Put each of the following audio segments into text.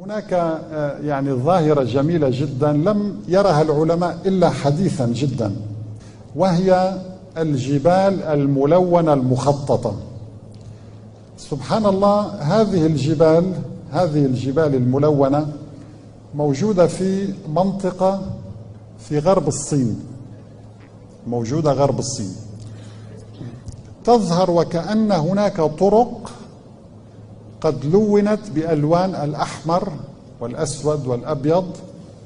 هناك يعني ظاهرة جميلة جدا لم يرها العلماء إلا حديثا جدا، وهي الجبال الملونة المخططة. سبحان الله، هذه الجبال الملونة موجودة في منطقة في غرب الصين، موجودة غرب الصين. تظهر وكأن هناك طرق قد لونت بألوان الأحمر والأسود والأبيض،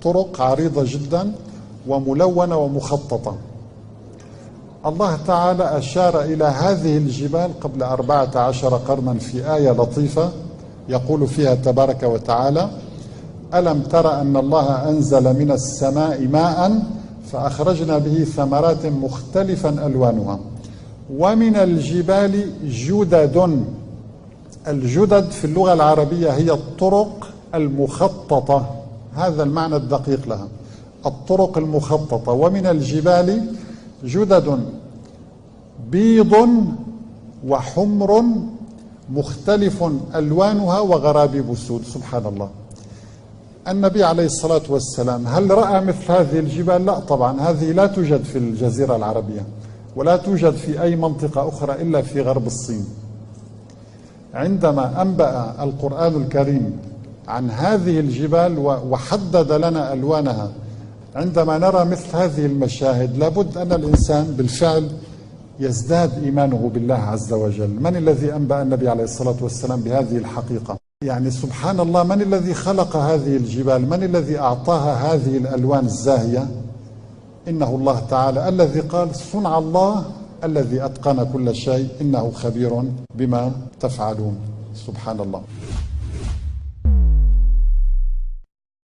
طرق عريضة جدا وملونة ومخططة. الله تعالى أشار إلى هذه الجبال قبل 14 قرنا في آية لطيفة يقول فيها تبارك وتعالى: ألم تر أن الله أنزل من السماء ماء فأخرجنا به ثمرات مختلفا ألوانها ومن الجبال جدد. الجدد في اللغة العربية هي الطرق المخططة، هذا المعنى الدقيق لها، الطرق المخططة. ومن الجبال جدد بيض وحمر مختلف ألوانها وغرابيب سود. سبحان الله. النبي عليه الصلاة والسلام هل رأى مثل هذه الجبال؟ لا طبعا، هذه لا توجد في الجزيرة العربية ولا توجد في أي منطقة أخرى إلا في غرب الصين. عندما أنبأ القرآن الكريم عن هذه الجبال وحدد لنا ألوانها، عندما نرى مثل هذه المشاهد لابد أن الإنسان بالفعل يزداد إيمانه بالله عز وجل. من الذي أنبأ النبي عليه الصلاة والسلام بهذه الحقيقة؟ يعني سبحان الله، من الذي خلق هذه الجبال؟ من الذي أعطاها هذه الألوان الزاهية؟ إنه الله تعالى الذي قال: صنع الله الذي أتقن كل شيء إنه خبير بما تفعلون. سبحان الله.